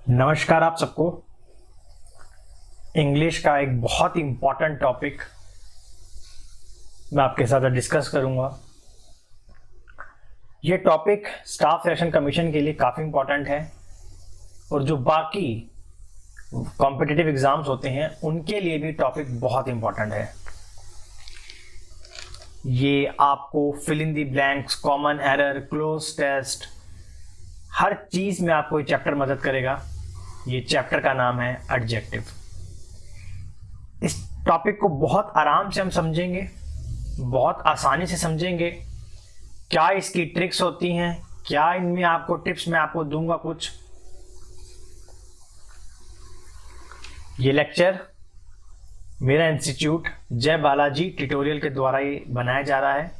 नमस्कार आप सबको। इंग्लिश का एक बहुत ही इम्पॉर्टेंट टॉपिक मैं आपके साथ डिस्कस करूंगा। ये टॉपिक स्टाफ सिलेक्शन कमीशन के लिए काफ़ी इम्पॉर्टेंट है और जो बाकी कॉम्पिटिटिव एग्ज़ाम्स होते हैं उनके लिए भी टॉपिक बहुत इम्पॉर्टेंट है। ये आपको fill in the blanks, common error, cloze test, हर चीज़ में आपको ये चैप्टर मदद करेगा। ये चैप्टर का नाम है एडजेक्टिव। इस टॉपिक को बहुत आराम से हम समझेंगे, बहुत आसानी से समझेंगे। क्या इसकी ट्रिक्स होती हैं, क्या इनमें आपको टिप्स मैं आपको दूंगा कुछ। ये लेक्चर मेरा इंस्टीट्यूट जय बालाजी ट्यूटोरियल के द्वारा ये बनाया जा रहा है।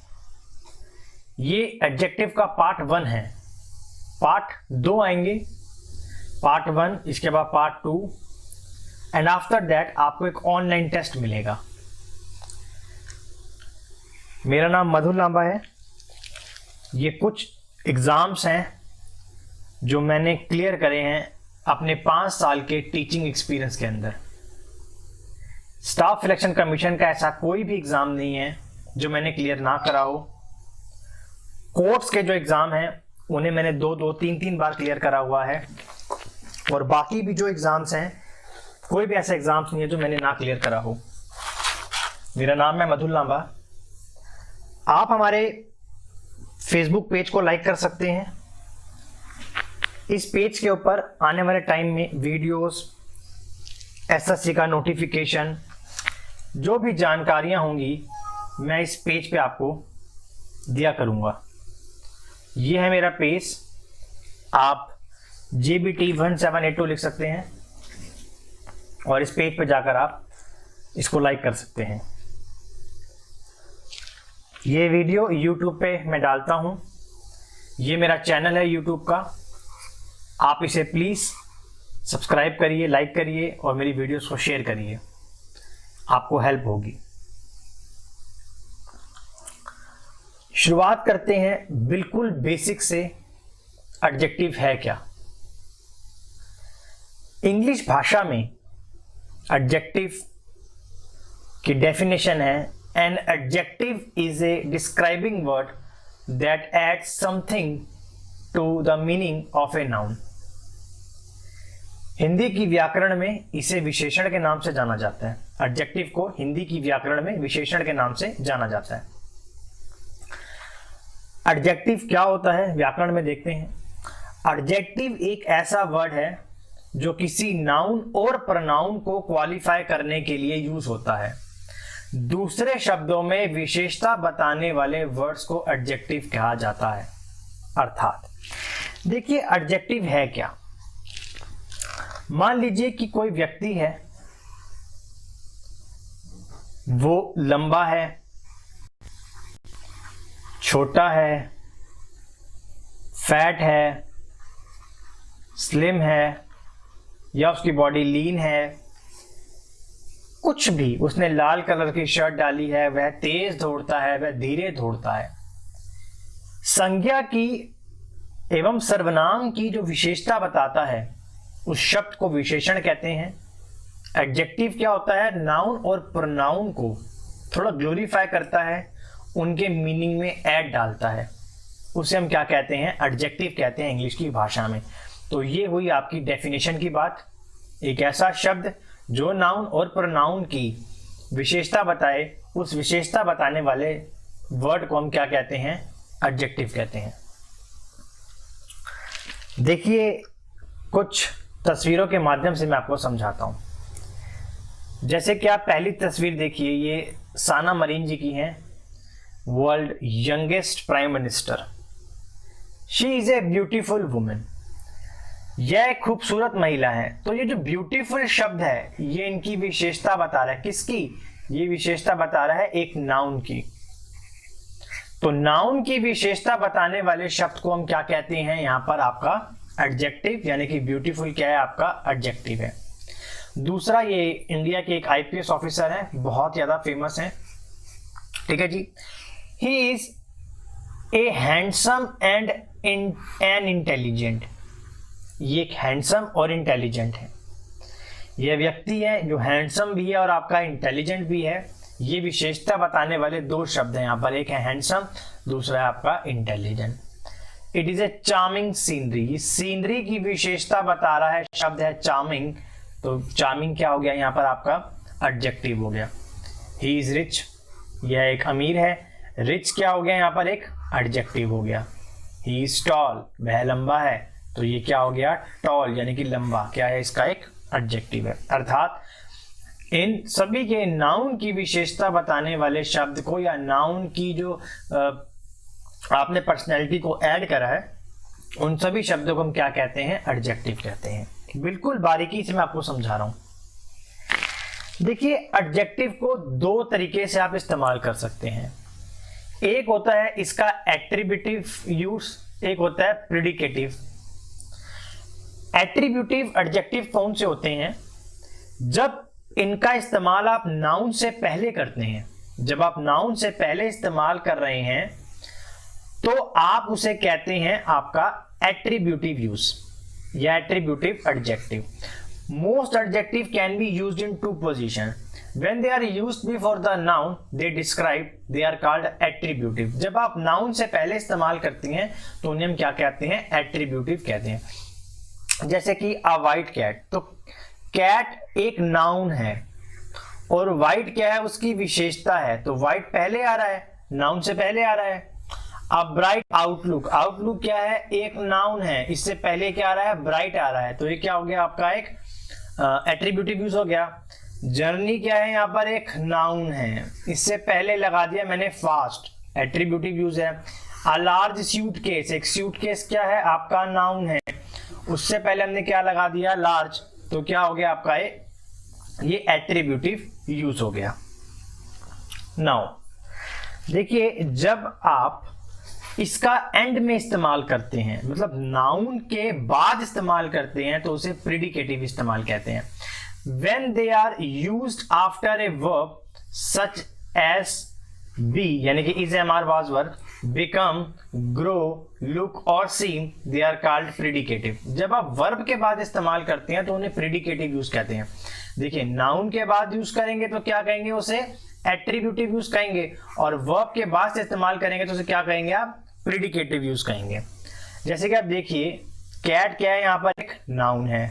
ये एडजेक्टिव का पार्ट 1 है। पार्ट 2 आएंगे, पार्ट 1, इसके बाद पार्ट 2 एंड आफ्टर दैट आपको एक ऑनलाइन टेस्ट मिलेगा। मेरा नाम मधुर लांबा है। ये कुछ एग्ज़ाम्स हैं जो मैंने क्लियर करे हैं अपने 5 साल के टीचिंग एक्सपीरियंस के अंदर। स्टाफ सिलेक्शन कमीशन का ऐसा कोई भी एग्ज़ाम नहीं है जो मैंने क्लियर ना करा हो। कोर्ट्स के जो एग्ज़ाम हैं उन्हें मैंने 2-2, 3-3 बार क्लियर करा हुआ है और बाकी भी जो एग्ज़ाम्स हैं कोई भी ऐसा एग्ज़ाम्स नहीं है जो मैंने ना क्लियर करा हो। मेरा नाम है मधुर लांबा। आप हमारे फेसबुक पेज को लाइक कर सकते हैं। इस पेज के ऊपर आने वाले टाइम में वीडियोस, एसएससी का नोटिफिकेशन, जो भी जानकारियां होंगी मैं इस पेज पे आपको दिया करूंगा। ये है मेरा पेज। आप JBT 1782 लिख सकते हैं और इस पेज पे जाकर आप इसको लाइक कर सकते हैं। ये वीडियो YouTube पे मैं डालता हूँ। ये मेरा चैनल है YouTube का। आप इसे प्लीज़ सब्सक्राइब करिए, लाइक करिए और मेरी वीडियोस को शेयर करिए, आपको हेल्प होगी। शुरुआत करते हैं बिल्कुल बेसिक से। एडजेक्टिव है क्या? इंग्लिश भाषा में एडजेक्टिव की डेफिनेशन है, an adjective is a describing word that adds something to the meaning of a noun. Hindi की व्याकरण में इसे विशेषण के नाम से जाना जाता है। एडजेक्टिव को हिंदी की व्याकरण में विशेषण के नाम से जाना जाता है। एडजेक्टिव क्या होता है व्याकरण में देखते हैं। एडजेक्टिव एक ऐसा वर्ड है जो किसी नाउन और प्रोनाउन को क्वालिफाई करने के लिए यूज होता है। दूसरे शब्दों में विशेषता बताने वाले वर्ड्स को एडजेक्टिव कहा जाता है। अर्थात देखिए एडजेक्टिव है क्या। मान लीजिए कि कोई व्यक्ति है, वो लंबा है, छोटा है, फैट है, स्लिम है या उसकी बॉडी लीन है, कुछ भी, उसने लाल कलर की शर्ट डाली है, वह तेज दौड़ता है, वह धीरे दौड़ता है। संज्ञा की एवं सर्वनाम की जो विशेषता बताता है उस शब्द को विशेषण कहते हैं। एडजेक्टिव क्या होता है? नाउन और प्रोनाउन को थोड़ा ग्लोरीफाई करता है, उनके मीनिंग में ऐड डालता है, उसे हम क्या कहते हैं? एडजेक्टिव कहते हैं इंग्लिश की भाषा में। तो ये हुई आपकी डेफिनेशन की बात। एक ऐसा शब्द जो नाउन और प्रोनाउन की विशेषता बताए, उस विशेषता बताने वाले वर्ड को हम क्या कहते हैं? एडजेक्टिव कहते हैं। देखिए कुछ तस्वीरों के माध्यम से मैं आपको समझाता हूं। जैसे कि आप पहली तस्वीर देखिए, ये साना मरीन जी की है, world youngest prime minister. She is a beautiful women. यह एक खूबसूरत महिला है। तो ये जो ब्यूटीफुल शब्द है ये इनकी विशेषता बता रहा है। किसकी? ये विशेषता बता रहा है एक नाउन की। तो नाउन की विशेषता बताने वाले शब्द को हम क्या कहते हैं? यहां पर आपका एडजेक्टिव, यानी कि ब्यूटीफुल क्या है? आपका एडजेक्टिव है। दूसरा, ये इंडिया के एक IPS ऑफिसर है, बहुत ज्यादा फेमस है, ठीक है जी। He is a handsome and an intelligent. ये एक हैंडसम और इंटेलिजेंट है। यह व्यक्ति है जो हैंडसम भी है और आपका इंटेलिजेंट भी है। ये विशेषता बताने वाले दो शब्द हैं यहाँ पर, एक है हैंडसम, दूसरा है आपका intelligent. It is a charming scenery, ये सीनरी की विशेषता बता रहा है, शब्द है चार्मिंग। तो चार्मिंग क्या हो गया यहाँ पर आपका एडजेक्टिव हो गया। ही इज रिच, यह एक अमीर है। रिच क्या हो गया यहाँ पर, एक एडजेक्टिव हो गया। ही इज टॉल, वह लंबा है, तो ये क्या हो गया, टॉल यानी कि लंबा क्या है, इसका एक एडजेक्टिव है। अर्थात इन सभी के नाउन की विशेषता बताने वाले शब्द को या नाउन की जो आपने पर्सनैलिटी को ऐड करा है, उन सभी शब्दों को हम क्या कहते हैं, एडजेक्टिव कहते हैं। बिल्कुल बारीकी से मैं आपको समझा रहा हूं। देखिए, एडजेक्टिव को दो तरीके से आप इस्तेमाल कर सकते हैं। एक होता है इसका एट्रीब्यूटिव यूज, एक होता है प्रेडिकेटिव। एट्रीब्यूटिव एडजेक्टिव कौन से होते हैं, जब इनका इस्तेमाल आप नाउन से पहले करते हैं। जब आप नाउन से पहले इस्तेमाल कर रहे हैं तो आप उसे कहते हैं आपका एट्रीब्यूटिव यूज या attributive adjective. Most adjective can be used in two position. When they are used before the noun they describe, they are called attributive। जब आप नाउन से पहले इस्तेमाल करते हैं तो उन्हें हम क्या कहते हैं, एट्रीब्यूटिव कहते हैं। जैसे कि अ वाइट कैट, तो कैट एक नाउन है और वाइट क्या है, उसकी विशेषता है, तो वाइट पहले आ रहा है, नाउन से पहले आ रहा है। अब ब्राइट आउटलुक, आउटलुक क्या है, एक नाउन है, इससे पहले क्या आ रहा है, ब्राइट आ रहा है, तो ये क्या हो गया आपका एक एट्रीब्यूटिव यूज हो गया। जर्नी क्या है, यहाँ पर एक नाउन है, इससे पहले लगा दिया मैंने फास्ट, एट्रीब्यूटिव यूज है। अ लार्ज सूटकेस, एक सूटकेस क्या है आपका नाउन है, उससे पहले हमने क्या लगा दिया, लार्ज, तो क्या हो गया आपका ये एट्रीब्यूटिव यूज हो गया। नाउ देखिए, जब आप इसका एंड में इस्तेमाल करते हैं, मतलब नाउन के बाद इस्तेमाल करते हैं, तो उसे प्रेडिकेटिव इस्तेमाल कहते हैं। When they are used after a verb such as be यानी कि is, am, are, was, were, become, grow, look और seem, they are called predicative। जब आप verb के बाद इस्तेमाल करते हैं तो उन्हें predicative यूज कहते हैं। देखिए, नाउन के बाद यूज करेंगे तो क्या कहेंगे, उसे एट्रीब्यूटिव यूज कहेंगे, और वर्ब के बाद से इस्तेमाल करेंगे तो उसे क्या कहेंगे आप, प्रेडिकेटिव यूज कहेंगे। जैसे कि आप देखिए, कैट क्या है, यहाँ पर एक नाउन है,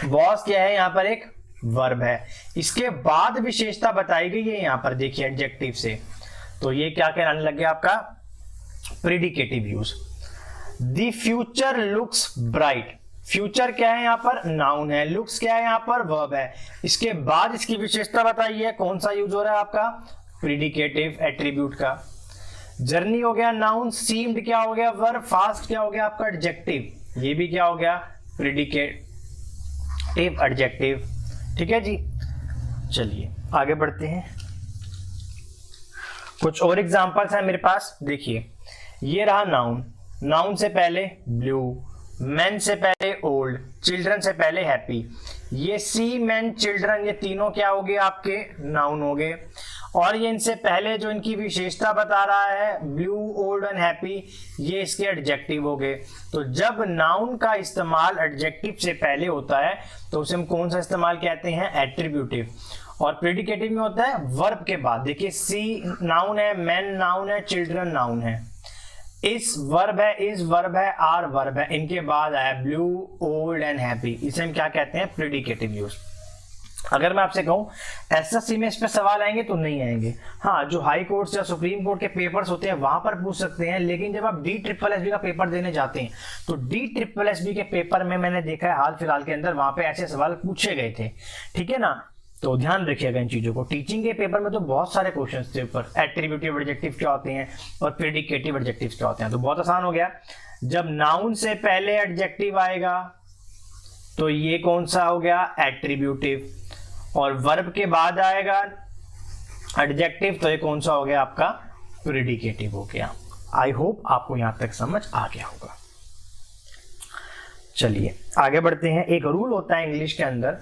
वॉज क्या है, यहाँ पर एक वर्ब है, इसके बाद विशेषता बताई गई है यहाँ पर, देखिए एडजेक्टिव से, तो ये क्या कहलाने लग गया आपका, predicative use. The future looks bright, future क्या है यहाँ पर, नाउन है, लुक्स क्या है यहाँ पर, वर्ब है, इसके बाद इसकी विशेषता बताइए, कौन सा यूज हो रहा है आपका, प्रेडिकेटिव एट्रीब्यूट का। जर्नी हो गया नाउन, सीम्ड क्या हो गया वर्ब, फास्ट क्या हो गया आपका एडजेक्टिव, ये भी क्या हो गया प्रेडिकेटिव एडजेक्टिव। ठीक है जी, चलिए आगे बढ़ते हैं। कुछ और एग्जांपल्स हैं मेरे पास। देखिए, ये रहा नाउन, नाउन से पहले ब्लू, मैन से पहले ओल्ड, चिल्ड्रन से पहले हैप्पी। ये सी, मैन, चिल्ड्रन, ये तीनों क्या हो गए आपके, नाउन हो गए, और ये इनसे पहले जो इनकी विशेषता बता रहा है, ब्लू, ओल्ड एंड हैप्पी, ये इसके एडजेक्टिव हो गए। तो जब नाउन का इस्तेमाल एडजेक्टिव से पहले होता है तो उसे हम कौन सा इस्तेमाल कहते हैं, एट्रीब्यूटिव। और प्रेडिकेटिव में होता है वर्ब के बाद। देखिए, सी नाउन है, मैन नाउन है, चिल्ड्रन नाउन है, इस वर्ब है, इस वर्ब है, आर वर्ब है, इनके बाद आया ब्लू, ओल्ड एंड हैप्पी, इसे हम क्या कहते हैं, प्रेडिकेटिव यूज। अगर मैं आपसे कहूं एसएससी में इस पे सवाल आएंगे तो नहीं आएंगे, हाँ जो हाई कोर्ट या सुप्रीम कोर्ट के पेपर्स होते हैं वहां पर पूछ सकते हैं, लेकिन जब आप DSSB का पेपर देने जाते हैं तो DSSB के पेपर में मैंने देखा है हाल फिलहाल के अंदर वहां पे ऐसे सवाल पूछे गए थे। ठीक है ना, तो ध्यान रखिएगा इन चीजों को। टीचिंग के पेपर में तो बहुत सारे क्वेश्चन थे ऊपर, एट्रीब्यूटिव एडजेक्टिव क्या होते हैं और प्रेडिकेटिव एडजेक्टिव क्या होते हैं, तो बहुत आसान हो गया। जब नाउन से पहले एडजेक्टिव आएगा तो ये कौन सा हो गया, एट्रीब्यूटिव, और वर्ब के बाद आएगा एडजेक्टिव तो ये कौन सा हो गया आपका, प्रेडिकेटिव हो गया। आई होप आपको यहां तक समझ आ गया होगा। चलिए आगे बढ़ते हैं। एक रूल होता है इंग्लिश के अंदर,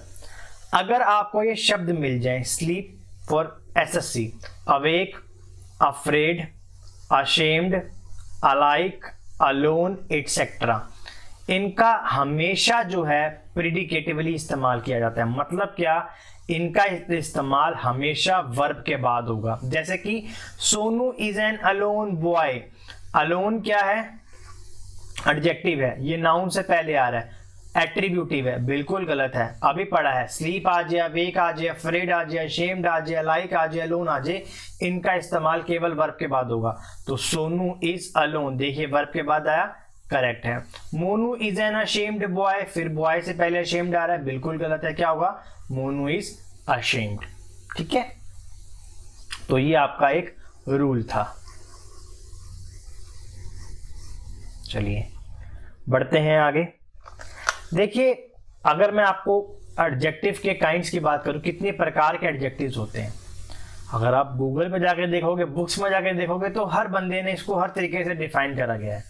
अगर आपको ये शब्द मिल जाए, sleep for SSC, awake, afraid, ashamed, alike, alone, etcetera, इनका हमेशा जो है प्रिडिकेटिवली इस्तेमाल किया जाता है। मतलब क्या, इनका इस्तेमाल हमेशा वर्ब के बाद होगा। जैसे कि Sonu is an alone boy. Alone क्या है, एडजेक्टिव है, ये नाउन से पहले आ रहा है। एट्रीब्यूटिव है, बिल्कुल गलत है, अभी पढ़ा है। स्लीप आ जाए, वेक आ जाए, फ्रेड आ जाए, शेम्ड आ जाए, लाइक आ जाए, अलोन आ जाए, इनका इस्तेमाल केवल वर्ब के बाद होगा। तो सोनू इज अलोन, देखिए वर्ब के बाद आया, करेक्ट है। Monu is an ashamed boy, फिर बॉय से पहले अशेम्ड आ रहा है, बिल्कुल गलत है, क्या होगा, मोनू इज अशेम्ड। ठीक है, तो ये आपका एक रूल था। चलिए बढ़ते हैं आगे। देखिए, अगर मैं आपको एडजेक्टिव के काइंड्स की बात करूं, कितने प्रकार के एडजेक्टिव्स होते हैं, अगर आप गूगल पे जाके देखोगे, बुक्स में जाके देखोगे, तो हर बंदे ने इसको हर तरीके से डिफाइन करा गया है।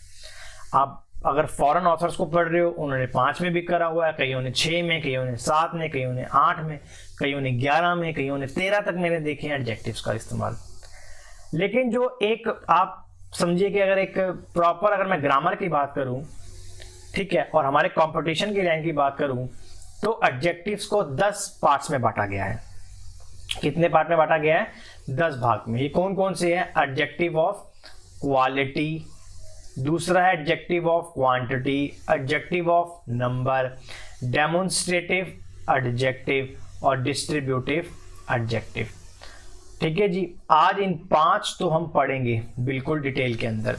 आप अगर फॉरेन ऑथर्स को पढ़ रहे हो, उन्होंने 5 में भी करा हुआ है, कईयों ने 6 में, कईयों ने 7 में, कईयों ने 8 में, कईयों ने 11 में, कईयों ने 13 तक मैंने देखे हैं एडजेक्टिव्स का इस्तेमाल। लेकिन जो एक आप समझिए कि अगर एक प्रॉपर, अगर मैं ग्रामर की बात करूं, ठीक है, और हमारे कंपटीशन की लाइन की बात करूं, तो एडजेक्टिव्स को 10 पार्ट्स में बांटा गया है। कितने पार्ट में बांटा गया है, 10 भाग में। ये कौन कौन से हैं, एडजेक्टिव ऑफ क्वालिटी, दूसरा है adjective of quantity, adjective of number, demonstrative adjective और डिस्ट्रीब्यूटिव एडजेक्टिव। ठीक है जी, आज इन 5 तो हम पढ़ेंगे बिल्कुल डिटेल के अंदर।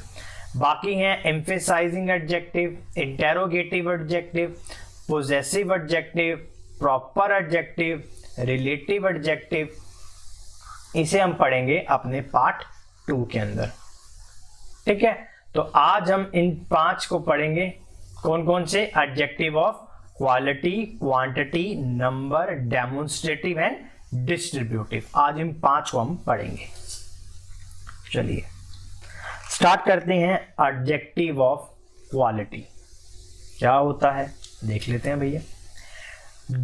बाकी हैं emphasizing adjective, interrogative adjective, possessive adjective, proper adjective, relative adjective. इसे हम पढ़ेंगे अपने पार्ट 2 के अंदर। ठीक है, तो आज हम इन 5 को पढ़ेंगे। कौन कौन से, adjective of quality, quantity, number, demonstrative and distributive. आज इन 5 को हम पढ़ेंगे। चलिए स्टार्ट करते हैं। एडजेक्टिव ऑफ क्वालिटी क्या होता है देख लेते हैं भैया।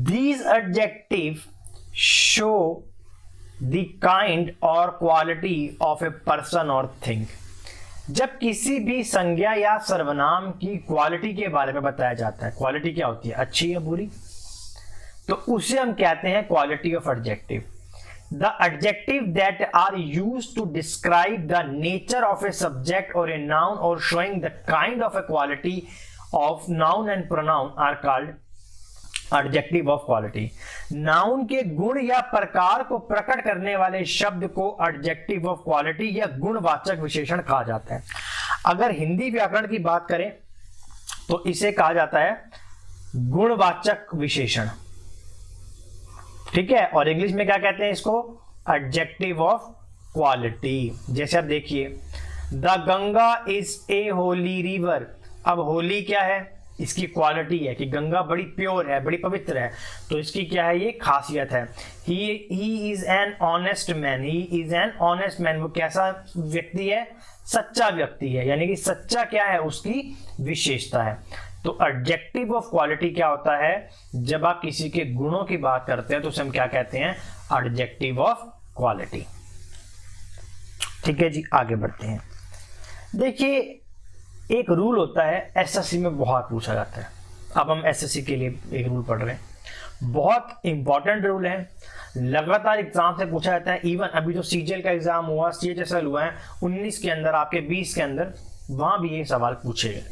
These adjectives show the kind or quality of a person or thing। जब किसी भी संज्ञा या सर्वनाम की क्वालिटी के बारे में बताया जाता है, क्वालिटी क्या होती है, अच्छी या बुरी, तो उसे हम कहते हैं quality of adjective. The adjective that are used to describe the nature of a subject or a noun or showing the kind of a quality of noun and pronoun are called adjective of quality। Noun के गुण या प्रकार को प्रकट करने वाले शब्द को adjective of quality या गुणवाचक विशेषण कहा जाता है। अगर हिंदी व्याकरण की बात करें तो इसे कहा जाता है गुणवाचक विशेषण। ठीक है, और इंग्लिश में क्या कहते हैं इसको, एडजेक्टिव ऑफ क्वालिटी। जैसे आप देखिए, the Ganga is a Holi river. अब होली क्या है, इसकी क्वालिटी है कि गंगा बड़ी प्योर है, बड़ी पवित्र है, तो इसकी क्या है, ये खासियत है। He is an honest man, he is an honest man, वो कैसा व्यक्ति है, सच्चा व्यक्ति है, यानी कि सच्चा क्या है, उसकी विशेषता है। तो एडजेक्टिव ऑफ क्वालिटी क्या होता है, जब आप किसी के गुणों की बात करते हैं तो उसे हम क्या कहते हैं, एडजेक्टिव ऑफ क्वालिटी। ठीक है जी, आगे बढ़ते हैं। देखिए, एक रूल होता है, एसएससी में बहुत पूछा जाता है। अब हम एसएससी के लिए एक रूल पढ़ रहे हैं, बहुत इंपॉर्टेंट रूल है, लगातार एग्जाम से पूछा जाता है। इवन अभी जो सीजीएल का एग्जाम हुआ, सीएचएसएल हुआ है 19 के अंदर, आपके 20 के अंदर, वहां भी ये सवाल पूछे गए।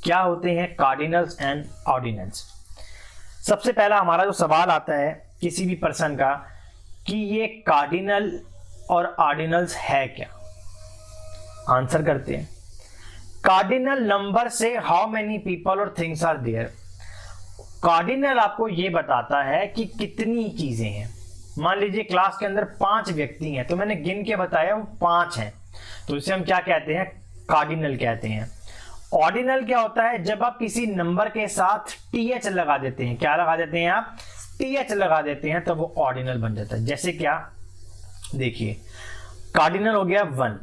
क्या होते हैं कार्डिनल्स एंड ऑर्डिनल्स। सबसे पहला हमारा जो सवाल आता है किसी भी पर्सन का कि ये कार्डिनल और ऑर्डिनल्स है क्या। आंसर करते हैं, कार्डिनल नंबर से हाउ मेनी पीपल और थिंग्स आर देयर। कार्डिनल आपको ये बताता है कि कितनी चीजें हैं। मान लीजिए क्लास के अंदर 5 व्यक्ति हैं, तो मैंने गिन के बताया वो 5 हैं, तो इसे हम क्या कहते हैं, कार्डिनल कहते हैं। ऑर्डिनल क्या होता है, जब आप किसी नंबर के साथ टीएच लगा देते हैं, क्या लगा देते हैं आप, टीएच लगा देते हैं, तो वो ऑर्डिनल बन जाता है। जैसे क्या, देखिए कार्डिनल हो गया 1,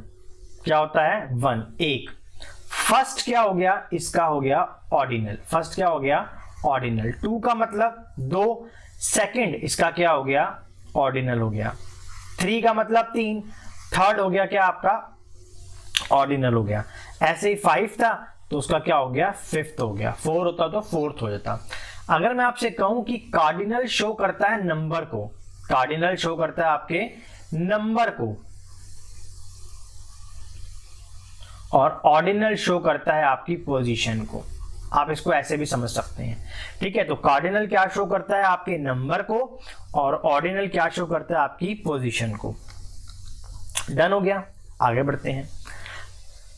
क्या होता है 1, 1। फर्स्ट क्या हो गया, इसका हो गया ऑर्डिनल, फर्स्ट क्या हो गया ऑर्डिनल। 2 का मतलब 2, सेकंड इसका क्या हो गया, ऑर्डिनल हो गया। 3 का मतलब 3, थर्ड हो गया क्या आपका, ऑर्डिनल हो गया। ऐसे ही 5 था, तो उसका क्या हो गया, फिफ्थ हो गया। 4 होता तो फोर्थ हो जाता। अगर मैं आपसे कहूं कि कार्डिनल शो करता है नंबर को, कार्डिनल शो करता है आपके नंबर को, और ऑर्डिनल शो करता है आपकी पोजीशन को, आप इसको ऐसे भी समझ सकते हैं। ठीक है, तो कार्डिनल क्या शो करता है आपके नंबर को, और ऑर्डिनल क्या शो करता है आपकी पोजीशन को। डन हो गया, आगे बढ़ते हैं।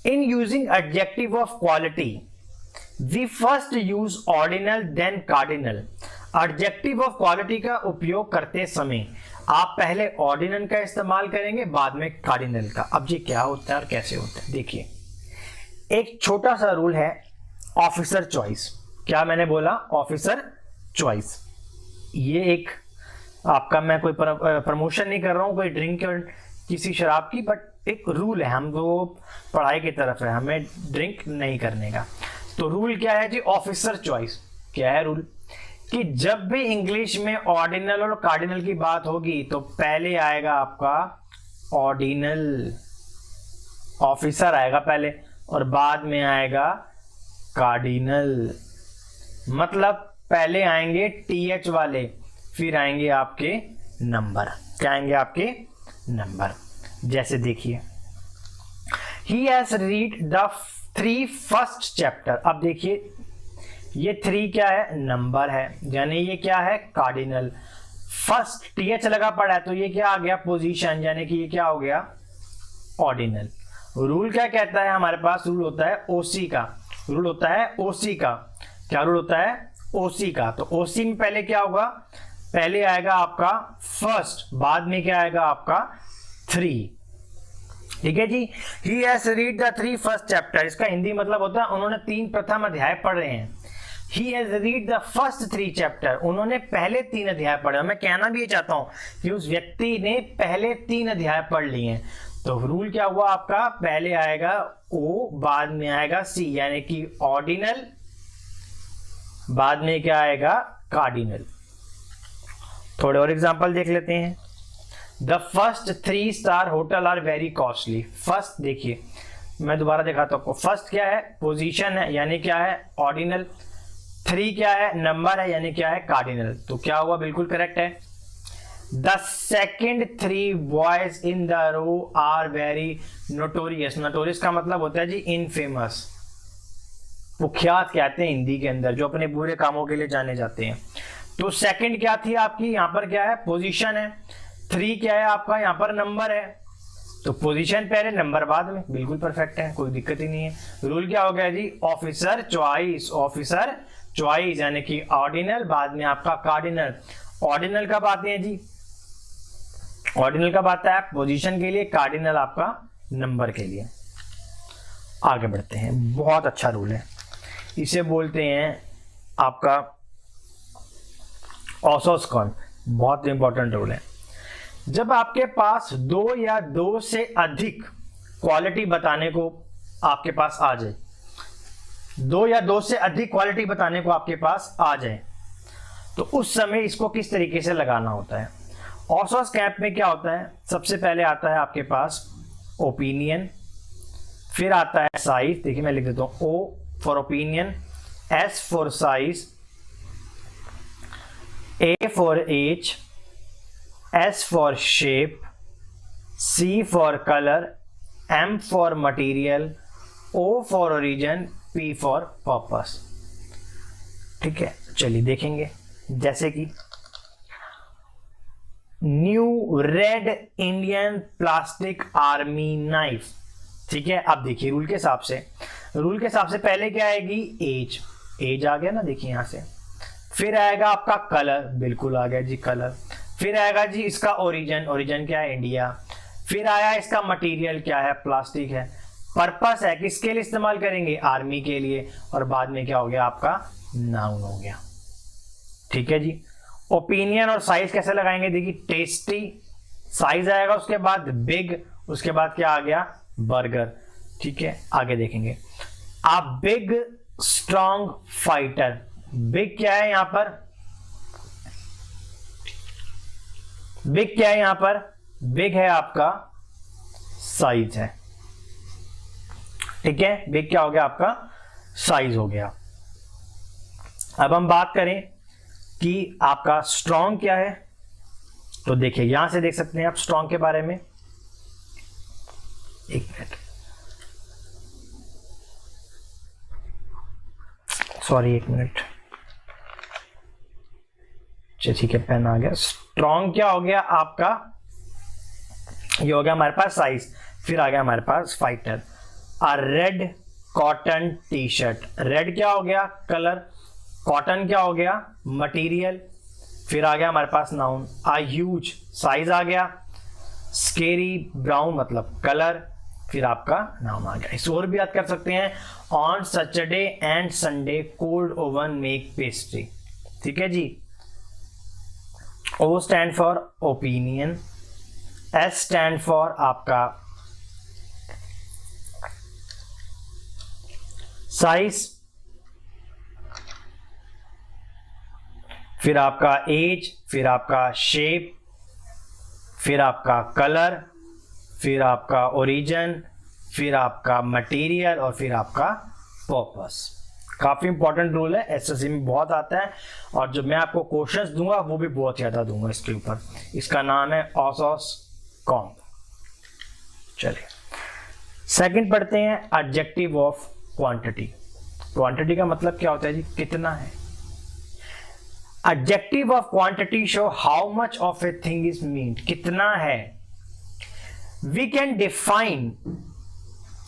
In using adjective of quality we first use ordinal then cardinal. Adjective of quality का उपयोग करते समय आप पहले ऑर्डिनल का इस्तेमाल करेंगे, बाद में कार्डिनल का। अब ये क्या होता है और कैसे होता है, देखिए एक छोटा सा रूल है, ऑफिसर चॉइस। क्या मैंने बोला, ऑफिसर चॉइस। ये एक आपका, मैं कोई प्रमोशन नहीं कर रहा हूं कोई ड्रिंक और किसी शराब की, बट एक रूल है, हम तो पढ़ाई की तरफ है, हमें ड्रिंक नहीं करने का। तो रूल क्या है जी, ऑफिसर चॉइस। क्या है रूल, कि जब भी इंग्लिश में ऑर्डिनल और कार्डिनल की बात होगी तो पहले आएगा आपका ऑर्डिनल, ऑफिसर आएगा पहले, और बाद में आएगा कार्डिनल। मतलब पहले आएंगे टीएच वाले, फिर आएंगे आपके नंबर। क्या आएंगे आपके नंबर। जैसे देखिए, ही has read the 3 first chapter. अब देखिए ये 3 क्या है, नंबर है, यानी ये क्या है, कार्डिनल। फर्स्ट टीएच लगा पड़ा है तो ये क्या आ गया, पोजीशन, यानी कि ये क्या हो गया, ऑर्डिनल। रूल क्या कहता है, हमारे पास रूल होता है ओसी का, रूल होता है ओसी का। क्या रूल होता है, ओसी का। तो ओसी में पहले क्या होगा, पहले आएगा आपका फर्स्ट, बाद में क्या आएगा आपका 3। ठीक है जी। He has read the 3 first chapter, इसका हिंदी मतलब होता है उन्होंने 3 प्रथम अध्याय पढ़ रहे हैं। ही has read the first 3 chapter, उन्होंने पहले 3 अध्याय पढ़े। मैं कहना भी ये चाहता हूं कि उस व्यक्ति ने पहले 3 अध्याय पढ़ लिए हैं। तो रूल क्या हुआ आपका, पहले आएगा ओ, बाद में आएगा सी, यानी कि ऑर्डिनल, बाद में क्या आएगा, कार्डिनल। थोड़े और एग्जांपल देख लेते हैं। The first 3 star hotel are very costly. First देखिए, मैं दोबारा दिखाता हूं। फर्स्ट क्या है, पोजीशन है, यानी क्या है, ऑर्डिनल। 3 क्या है, नंबर है, यानी क्या है, कार्डिनल। तो क्या हुआ, बिल्कुल करेक्ट है। The second 3 boys in the row are very notorious. Notorious का मतलब होता है जी इनफेमस, कुख्यात कहते हैं हिंदी के अंदर, जो अपने बुरे कामों के लिए जाने जाते हैं। तो सेकंड क्या थी आपकी, यहां पर क्या है, पोजीशन है। 3 क्या है आपका, यहां पर नंबर है, तो पोजीशन पहले नंबर बाद में, बिल्कुल परफेक्ट है, कोई दिक्कत ही नहीं है। रूल क्या हो गया जी, ऑफिसर चॉइस, ऑफिसर चॉइस, यानी कि ऑर्डिनल, बाद में आपका कार्डिनल। ऑर्डिनल कब आते हैं जी, ऑर्डिनल कब आता है, पोजीशन के लिए, कार्डिनल आपका नंबर के लिए। आगे बढ़ते हैं, बहुत अच्छा रूल है, इसे बोलते हैं आपका ऑसोस्कॉन। बहुत इंपॉर्टेंट रूल है। जब आपके पास 2 या 2 से अधिक क्वालिटी बताने को आपके पास आ जाए, 2 या 2 से अधिक क्वालिटी बताने को आपके पास आ जाए, तो उस समय इसको किस तरीके से लगाना होता है। ऑसोस कैप में क्या होता है, सबसे पहले आता है आपके पास ओपिनियन, फिर आता है साइज। देखिए मैं लिख देता हूं, O for opinion, S for size, A for age, S for shape, C for colour, M for material, O for origin, P for purpose. ठीक है, चलिए देखेंगे। जैसे कि new red Indian plastic army knife. ठीक है, अब देखिए रूल के हिसाब से, रूल के हिसाब से पहले क्या आएगी, एज, एज आ गया ना, देखिए यहां से। फिर आएगा आपका कलर, बिल्कुल आ गया जी कलर। फिर आएगा जी इसका ओरिजिन, ओरिजिन क्या है, इंडिया। फिर आया इसका मटेरियल, क्या है, प्लास्टिक है। पर्पस है, किसके लिए इस्तेमाल करेंगे, आर्मी के लिए। और बाद में क्या हो गया आपका, नाउन हो गया। ठीक है जी। ओपिनियन और साइज कैसे लगाएंगे, देखिए टेस्टी, साइज आएगा, उसके बाद बिग, उसके बाद क्या आ गया, बर्गर। ठीक है, आगे देखेंगे। आ बिग स्ट्रॉन्ग फाइटर, बिग क्या है यहां पर, बिग क्या है यहां पर, बिग है आपका साइज है। ठीक है, बिग क्या हो गया आपका साइज हो गया। अब हम बात करें कि आपका स्ट्रॉन्ग क्या है, तो देखिए यहां से देख सकते हैं आप स्ट्रॉन्ग के बारे में। एक मिनट, सॉरी एक मिनट, ठीक है पेन आ गया। स्ट्रॉन्ग क्या हो गया आपका, ये हो गया हमारे पास साइज। फिर आ गया हमारे पास fighter. A red cotton T shirt, red क्या हो गया कलर, कॉटन क्या हो गया मटेरियल, फिर आ गया हमारे पास नाउन। अ ह्यूज साइज आ गया, स्केरी ब्राउन मतलब कलर, फिर आपका नाउन आ गया। इस और भी याद कर सकते हैं, on Saturday and Sunday cold oven make pastry, ठीक है जी। O stand for opinion, S stand for आपका साइज, फिर आपका एज, फिर आपका शेप, फिर आपका कलर, फिर आपका ओरिजिन, फिर आपका मटेरियल और फिर आपका पर्पस। काफी इंपॉर्टेंट रूल है, एसएससी में बहुत आता है और जो मैं आपको क्वेश्चंस दूंगा वो भी बहुत ज्यादा दूंगा इसके ऊपर। इसका नाम है ऑसॉस कॉम्प। चलिए सेकंड पढ़ते हैं, एडजेक्टिव ऑफ क्वांटिटी। क्वांटिटी का मतलब क्या होता है जी, कितना है। Adjective of quantity show how much of a thing is mean, कितना है। We can define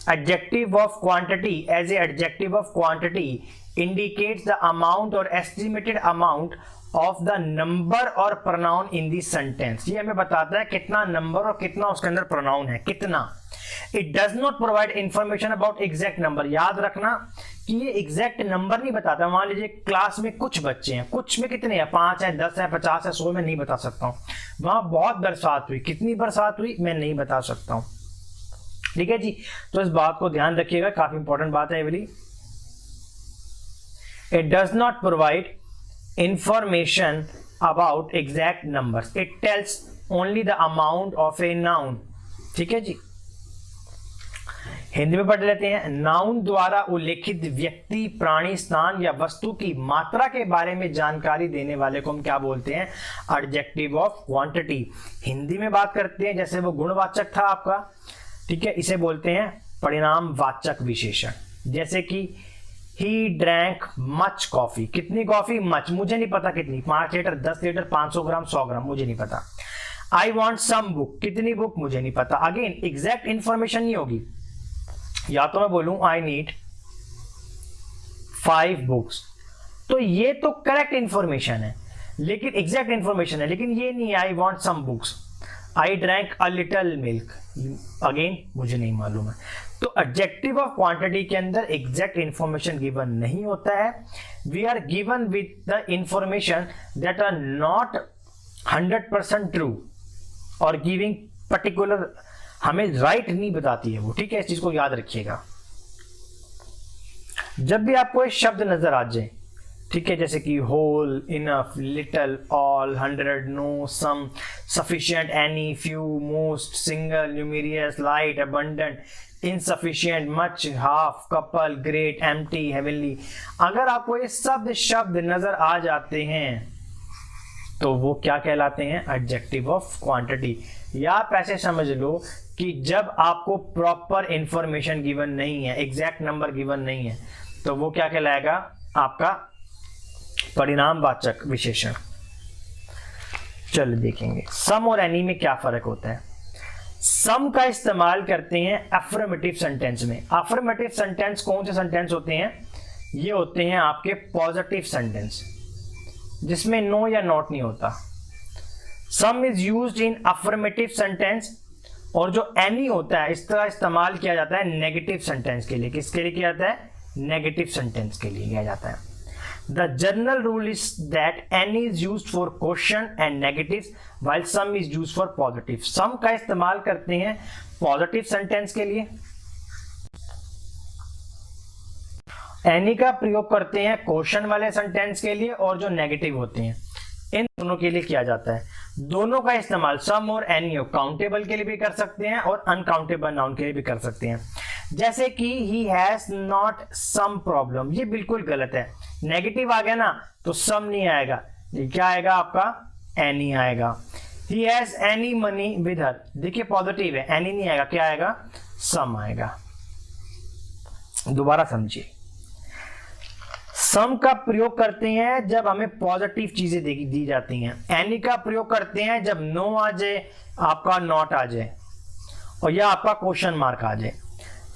adjective of quantity as a adjective of quantity indicates the amount or estimated amount of the number or pronoun in the sentence। ये हमें बताता है कितना number और कितना उसके अंदर प्रोनाउन है, कितना। It does not provide information about exact number। याद रखना कि ये एग्जैक्ट नंबर नहीं बताता। मान लीजिए क्लास में कुछ बच्चे हैं, कुछ में कितने हैं, 5 है, 10 है, 50 है, 100 में नहीं बता सकता हूँ। वहां बहुत बरसात हुई, कितनी बरसात हुई मैं नहीं बता सकता हूँ, ठीक है जी। तो इस बात को ध्यान रखिएगा, काफी इंपॉर्टेंट बात है ये वाली। It does not provide information about exact numbers, it tells only the amount of a noun, ठीक है जी। हिंदी में पढ़ लेते हैं। नाउन द्वारा उल्लेखित व्यक्ति, प्राणी, स्थान या वस्तु की मात्रा के बारे में जानकारी देने वाले को हम क्या बोलते हैं, एडजेक्टिव ऑफ क्वांटिटी। हिंदी में बात करते हैं, जैसे वो गुणवाचक था आपका, ठीक है, इसे बोलते हैं परिणामवाचक विशेषण। जैसे कि ही ड्रैंक मच कॉफी, कितनी कॉफी, मच, मुझे नहीं पता कितनी, 5 लीटर, 10 लीटर, 500 ग्राम, 100 ग्राम, मुझे नहीं पता। आई वॉन्ट सम बुक, कितनी बुक, मुझे नहीं पता। अगेन एग्जैक्ट इंफॉर्मेशन नहीं होगी, या तो मैं बोलूं आई नीड 5 बुक्स, तो ये तो करेक्ट इंफॉर्मेशन है, लेकिन एग्जैक्ट इंफॉर्मेशन है, लेकिन ये नहीं I want some books. I drank a little milk, again मुझे नहीं मालूम है। तो एडजेक्टिव ऑफ क्वांटिटी के अंदर एग्जैक्ट इंफॉर्मेशन गिवन नहीं होता है। We are given with the information that are not 100% true और गिविंग पर्टिकुलर, हमें राइट नहीं बताती है वो, ठीक है, इस चीज को याद रखिएगा। जब भी आपको एक शब्द नजर आ जाए, ठीक है, जैसे कि whole, enough, little, all, 100, no, some, sufficient, any, few, most, single, numerous, light, abundant, insufficient, much, half, couple, great, empty, heavenly, अगर आपको ये सब शब्द नजर आ जाते हैं तो वो क्या कहलाते हैं, एडजेक्टिव ऑफ क्वांटिटी। या आप ऐसे समझ लो कि जब आपको प्रॉपर इंफॉर्मेशन गिवन नहीं है, एग्जैक्ट नंबर गिवन नहीं है, तो वो क्या कहलाएगा, आपका परिणामवाचक विशेषण। चलो देखेंगे सम और एनी में क्या फर्क होता है। सम का इस्तेमाल करते हैं अफर्मेटिव सेंटेंस में। अफर्मेटिव सेंटेंस कौन से सेंटेंस होते हैं, ये होते हैं आपके पॉजिटिव सेंटेंस जिसमें नो या नॉट नहीं होता। सम is used in affirmative sentence, और जो एनी होता है इस तरह इस्तेमाल किया जाता है नेगेटिव सेंटेंस के लिए। किसके लिए किया जाता है, नेगेटिव सेंटेंस के लिए किया जाता है। The general rule is that any is used for question and negatives while some is used for positive। some का इस्तेमाल करते हैं पॉजिटिव सेंटेंस के लिए, any का प्रयोग करते हैं क्वेश्चन वाले सेंटेंस के लिए, और जो नेगेटिव होते हैं इन दोनों के लिए किया जाता है। दोनों का इस्तेमाल सम और एनी काउंटेबल के लिए भी कर सकते हैं और अनकाउंटेबल नाउन के लिए भी कर सकते हैं। जैसे कि he has not some problem, ये बिल्कुल गलत है। नेगेटिव आ गया ना तो सम नहीं आएगा, ये क्या आएगा आपका, एनी आएगा। He has any money with her, देखिए पॉजिटिव है, एनी नहीं आएगा, क्या आएगा, सम आएगा। दोबारा समझिए, सम का प्रयोग करते हैं जब हमें पॉजिटिव चीजें दी जाती हैं, एनी का प्रयोग करते हैं जब नो आ जाए, आपका नॉट आ जाए, और या आपका क्वेश्चन मार्क आ जाए।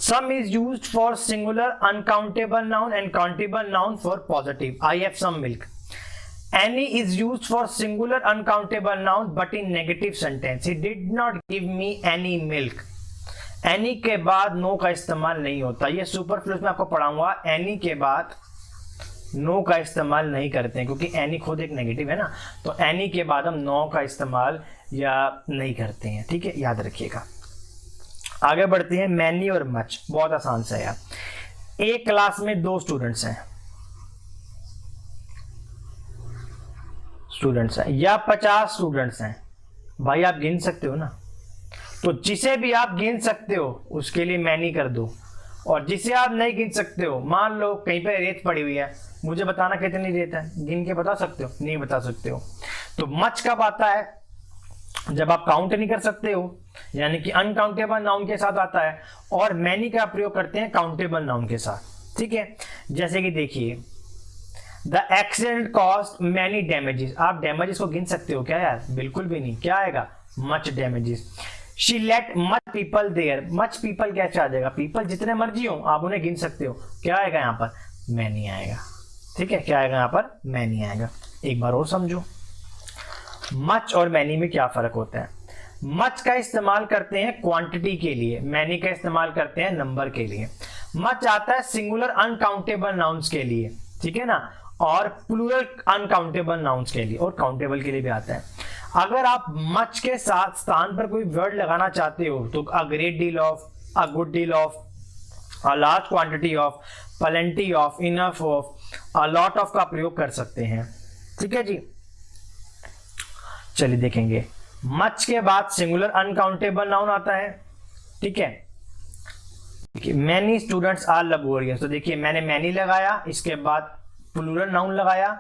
Some is used for singular uncountable noun and countable noun for positive, I have some milk. Any is used for singular uncountable noun but in negative sentence, he did not give me any milk. Any के बाद no का इस्तेमाल नहीं होता, ये superfluous में आपको पढ़ाऊंगा। एनी के बाद नो का इस्तेमाल नहीं करते हैं क्योंकि एनी खुद एक नेगेटिव है ना, तो एनी के बाद हम नो का इस्तेमाल या नहीं करते हैं, ठीक है, याद रखिएगा। आगे बढ़ते हैं, मैनी और मच, बहुत आसान सा है। एक क्लास में 2 स्टूडेंट्स हैं या 50 स्टूडेंट्स हैं, भाई आप गिन सकते हो ना, तो जिसे भी आप गिन सकते हो उसके लिए मैनी कर दो, और जिसे आप नहीं गिन सकते हो, मान लो कहीं पे रेत पड़ी हुई है, मुझे बताना कितनी रेत है, गिन के बता सकते हो, नहीं बता सकते हो। तो मच कब आता है, जब आप काउंट नहीं कर सकते हो, यानी कि अनकाउंटेबल नाउन के साथ आता है, और मैनी का प्रयोग करते हैं काउंटेबल नाउन के साथ, ठीक है। जैसे कि देखिए, the accident cost many damages, आप डैमेजेस को गिन सकते हो क्या यार, बिल्कुल भी नहीं, क्या आएगा, much damages. She let much people there, much people क्या आ जाएगा, पीपल जितने मर्जी हो आप उन्हें गिन सकते हो, क्या आएगा यहाँ पर, मैनी आएगा, ठीक है, क्या आएगा यहाँ पर, मैनी आएगा। एक बार और समझो, मच और मैनी में क्या फर्क होता है। मच का इस्तेमाल करते हैं क्वांटिटी के लिए, मैनी का इस्तेमाल करते हैं नंबर के लिए। मच आता है सिंगुलर अनकाउंटेबल नाउन्स के लिए, ठीक है ना, और प्लूरल अनकाउंटेबल नाउन्स के लिए, और काउंटेबल के लिए भी आता है। अगर आप मच के साथ स्थान पर कोई वर्ड लगाना चाहते हो तो a great deal of, a good deal of, a large quantity of, plenty of, enough of, a lot of का प्रयोग कर सकते हैं, ठीक है जी। चलिए देखेंगे, मच के बाद सिंगुलर अनकाउंटेबल नाउन आता है, ठीक है। देखिए, मैनी स्टूडेंट्स आर लबोरियस, तो देखिए मैंने मैनी लगाया, इसके बाद प्लूरल नाउन लगाया,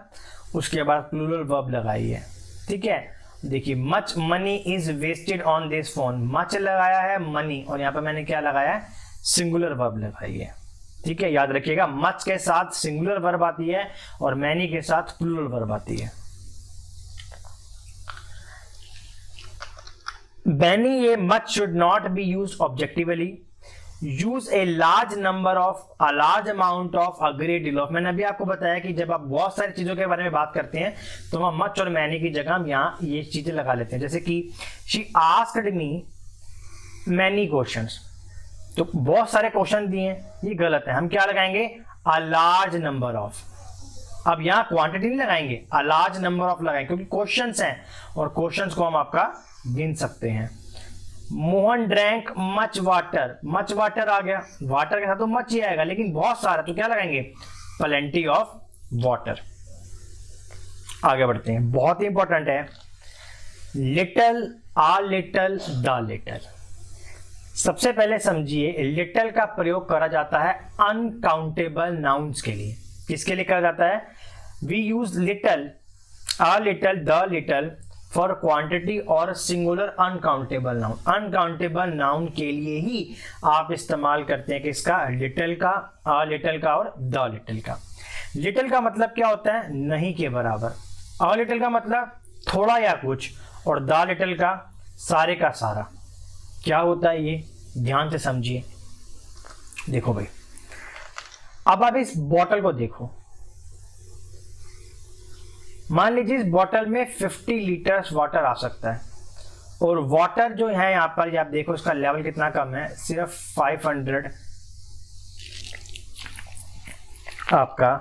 उसके बाद प्लूरल वर्ब लगाई है, ठीक है। देखिए, much money is wasted on this phone, much लगाया है मनी, और यहाँ पर मैंने क्या लगाया है, सिंगुलर वर्ब लगाई है, ठीक है, याद रखिएगा। मच के साथ सिंगुलर वर्ब आती है और मैनी के साथ प्लूरल वर्ब आती है। मैनी ये much should not be use objectively, use a large number of, a large amount of, a great deal of. मैंने अभी आपको बताया कि जब आप बहुत सारी चीजों के बारे में बात करते हैं तो हम मच और मैनी की जगह हम यहाँ ये चीजें लगा लेते हैं, जैसे कि she asked me many questions, तो बहुत सारे क्वेश्चन दिए हैं, ये गलत है, हम क्या लगाएंगे, अ लार्ज नंबर ऑफ। अब यहाँ क्वांटिटी नहीं लगाएंगे, अ लार्ज नंबर ऑफ लगाएंगे, क्योंकि क्वेश्चंस हैं और क्वेश्चंस को हम आपका गिन सकते हैं। Mohan drank much water, much water आ गया, वाटर के साथ तो मच ही आएगा, लेकिन बहुत सारा, तो क्या लगाएंगे, प्लेंटी ऑफ वाटर। आगे बढ़ते हैं, बहुत ही इंपॉर्टेंट है, little, a little, the little. सबसे पहले समझिए, लिटल का प्रयोग करा जाता है अनकाउंटेबल नाउन्स के लिए। किसके लिए करा जाता है, we use little, a little, the little for quantity और singular uncountable noun. Uncountable noun के लिए ही आप इस्तेमाल करते हैं किसका, लिटिल का, अ लिटिल का और द लिटिल का। लिटिल का मतलब क्या होता है, नहीं के बराबर, अ लिटिल का मतलब थोड़ा या कुछ, और द लिटिल का सारे का सारा। क्या होता है ये, ध्यान से समझिए। देखो भाई, अब आप इस बॉटल को देखो, मान लीजिए इस बॉटल में 50 लीटर्स वाटर आ सकता है, और वाटर जो है यहाँ पर आप देखो इसका लेवल कितना कम है, सिर्फ 500 आपका,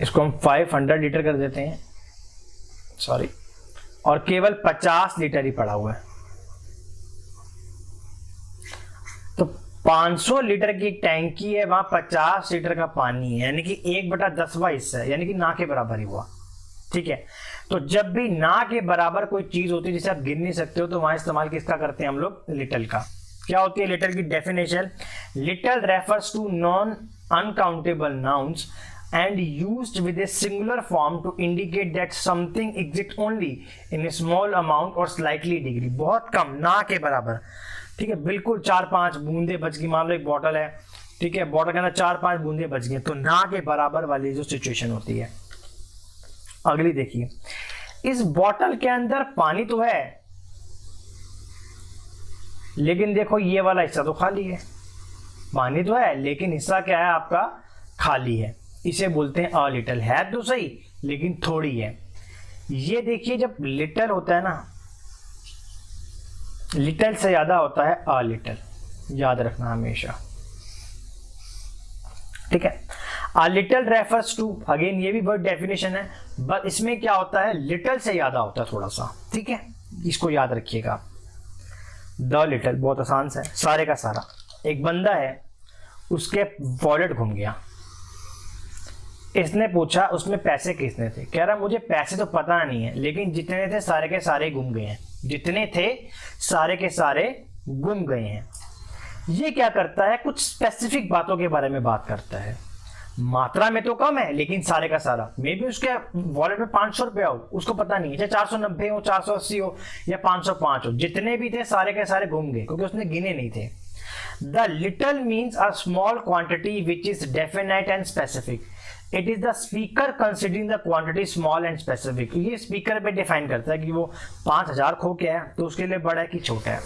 इसको हम 500 लीटर कर देते हैं, सॉरी, और केवल 50 लीटर ही पड़ा हुआ है, तो 500 लीटर की टैंकी है, वहां 50 लीटर का पानी है, यानी कि 1/10वां हिस्सा है, यानी कि ना के बराबर ही हुआ, ठीक है। तो जब भी ना के बराबर कोई चीज होती है जिसे आप गिन नहीं सकते हो, तो वहां इस्तेमाल किसका करते हैं हम लोग, लिटिल का। क्या होती है लिटल की definition? Little refers to non uncountable nouns and used with a singular form to indicate that something exists only in a small amount or slightly degree. बहुत कम, ना के बराबर, ठीक है, बिल्कुल 4-5 बूंदे बच गई, मान लो एक बॉटल है, ठीक है, बॉटल के अंदर 4-5 बूंदे बच गए, तो ना के बराबर वाली जो सिचुएशन होती है। अगली देखिए, इस बॉटल के अंदर पानी तो है, लेकिन देखो ये वाला हिस्सा तो खाली है। पानी तो है लेकिन हिस्सा क्या है आपका? खाली है। इसे बोलते हैं अ लिटल। है तो सही लेकिन थोड़ी है। ये देखिए, जब लिटल होता है ना, लिटल से ज्यादा होता है अ लिटल, याद रखना हमेशा, ठीक है। A little refers to, again ये भी वर्ड डेफिनेशन है, बट इसमें क्या होता है, लिटल से ज्यादा होता है थोड़ा सा, ठीक है, इसको याद रखिएगा। द लिटल बहुत आसान सा है, सारे का सारा। एक बंदा है, उसके वॉलेट घूम गया, इसने पूछा उसमें पैसे कितने थे, कह रहा मुझे पैसे तो पता नहीं है, लेकिन जितने थे सारे के सारे गुम गए हैं, जितने थे सारे के सारे गुम गए हैं। ये क्या करता है, कुछ स्पेसिफिक बातों के बारे में बात करता है। मात्रा में तो कम है लेकिन सारे का सारा, मे बी उसके वॉलेट में 500 रुपया हो, उसको पता नहीं है, चाहे 490 हो, 480 हो या 505 हो, जितने भी थे सारे के सारे गुम गए क्योंकि उसने गिने नहीं थे। The little means a small quantity which is definite and specific. It is the speaker considering the quantity small and specific. ये स्पीकर पे डिफाइन करता है कि वो 5000 खो के है तो उसके लिए बड़ा है कि छोटा है।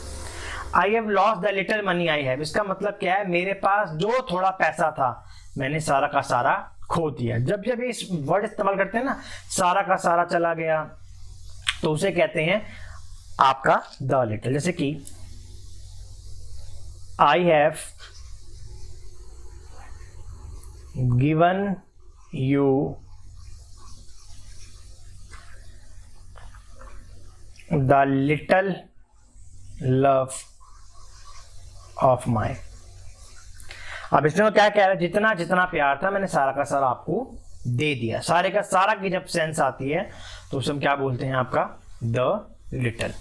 I have lost the little money I have, इसका मतलब क्या है, मेरे पास जो थोड़ा पैसा था मैंने सारा का सारा खो दिया। जब जब इस वर्ड इस्तेमाल करते हैं ना, सारा का सारा चला गया, तो उसे कहते हैं आपका द लिटल। जैसे कि I have given you the little love of my. अब इसमें क्या कह रहा है, जितना जितना प्यार था मैंने सारा का सारा आपको दे दिया। सारे का सारा की जब सेंस आती है तो उसे हम क्या बोलते हैं, आपका द लिटल,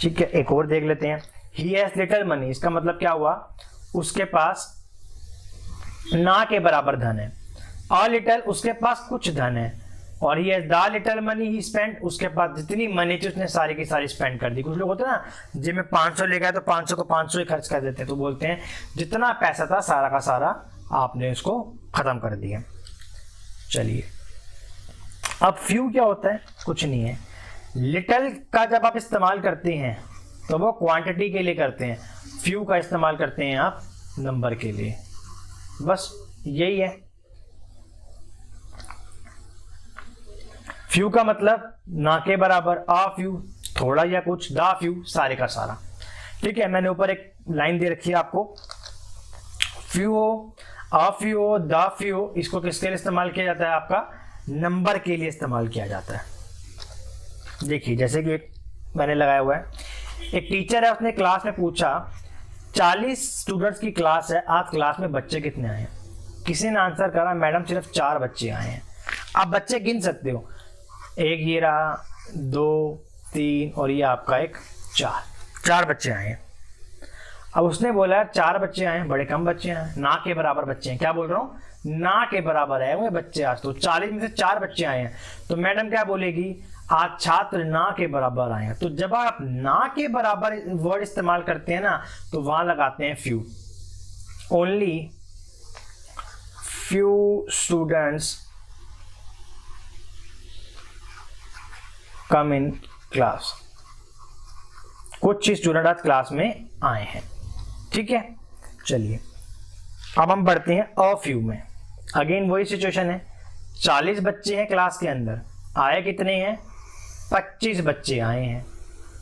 ठीक है। एक और देख लेते हैं, ही हैज लिटल मनी, इसका मतलब क्या हुआ, उसके पास ना के बराबर धन है। अ लिटल, उसके पास कुछ धन है। और he has the little money he spend, उसके पास जितनी मनी थी उसने सारी की सारी स्पेंड कर दी। कुछ लोग होते हैं ना, जिनमें 500 ले गए तो 500 को 500 ही खर्च कर देते हैं, तो बोलते हैं जितना पैसा था सारा का सारा आपने उसको खत्म कर दिया। चलिए, अब फ्यू क्या होता है, कुछ नहीं है। लिटल का जब आप इस्तेमाल करते हैं तो वो क्वांटिटी के लिए करते हैं, फ्यू का इस्तेमाल करते हैं आप नंबर के लिए, बस यही है। फ्यू का मतलब ना के बराबर, अ फ्यू थोड़ा या कुछ, द फ्यू सारे का सारा, ठीक है। मैंने ऊपर एक लाइन दे रखी है आपको, फ्यू हो, अ फ्यू हो, द फ्यू हो, इसको किसके लिए इस्तेमाल किया जाता है, आपका नंबर के लिए इस्तेमाल किया जाता है। देखिए, जैसे कि एक मैंने लगाया हुआ है, एक टीचर है, उसने क्लास में पूछा 40 स्टूडेंट्स की क्लास है, आज क्लास में बच्चे कितने आए हैं। किसी ने आंसर करा मैडम सिर्फ 4 बच्चे आए हैं। आप बच्चे गिन सकते हो, एक ये रहा, 2, 3 और ये आपका एक 4 बच्चे आए हैं। अब उसने बोला 4 बच्चे आए हैं, बड़े कम बच्चे हैं, ना के बराबर बच्चे हैं। क्या बोल रहा हूँ, ना के बराबर है वो बच्चे आज, तो 40 में से 4 बच्चे आए हैं, तो मैडम क्या बोलेगी, आज छात्र ना के बराबर आए हैं। तो जब आप ना के बराबर वर्ड इस्तेमाल करते हैं ना, तो वहां लगाते हैं few. Only few students come in class, कुछ स्टूडेंट आज क्लास में आए हैं, ठीक है। चलिए, अब हम बढ़ते हैं अ फ्यू में। अगेन वही सिचुएशन है, 40 बच्चे हैं क्लास के अंदर, आए कितने हैं, 25 बच्चे आए हैं,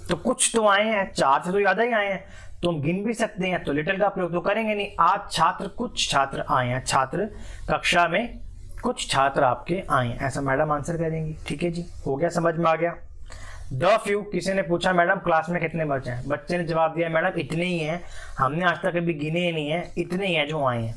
तो कुछ तो आए हैं, 4 से तो ज्यादा ही आए हैं, तो हम गिन भी सकते हैं, तो लिटिल का प्रयोग तो करेंगे नहीं। आज छात्र, कुछ छात्र आए हैं, छात्र कक्षा में कुछ छात्र आपके आए, ऐसा मैडम आंसर करेंगी, ठीक है जी, हो गया, समझ में आ गया। द फ्यू, किसी ने पूछा मैडम क्लास में कितने बच्चे हैं, बच्चे ने जवाब दिया मैडम इतने ही हैं, हमने आज तक कभी गिने ही नहीं है, इतने ही हैं जो आए हैं।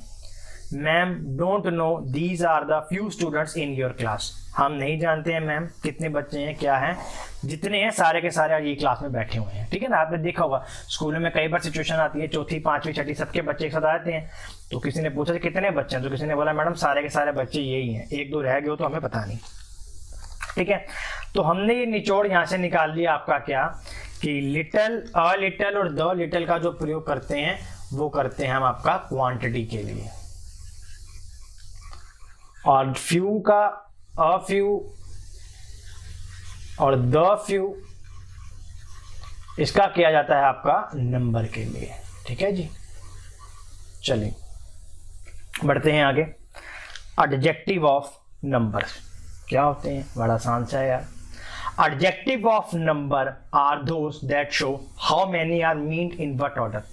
Ma'am don't know these are the few students in your class. हम नहीं जानते हैं मैम कितने बच्चे हैं, क्या हैं, जितने हैं सारे के सारे ये क्लास में बैठे हुए हैं। ठीक है ना, आपने देखा होगा स्कूलों में कई बार सिचुएशन आती है, चौथी पांचवी छठी सबके बच्चे एक साथ आते हैं, तो किसी ने पूछा कितने बच्चे हैं, तो किसी ने बोला मैडम सारे के सारे बच्चे यही हैं, एक दो रह गए हो तो हमें पता नहीं। ठीक है, तो हमने ये निचोड़ यहाँ से निकाल लिया आपका क्या, कि लिटिल, अ लिटिल और द लिटिल का जो प्रयोग करते हैं वो करते हैं हम आपका क्वांटिटी के लिए, और फ्यू का अ फ्यू और द फ्यू इसका किया जाता है आपका नंबर के लिए। ठीक है जी, चलिए बढ़ते हैं आगे। एडजेक्टिव ऑफ नंबर क्या होते हैं, बड़ा आसान सा है यार। Adjective of number are those that show how many are meant in what order.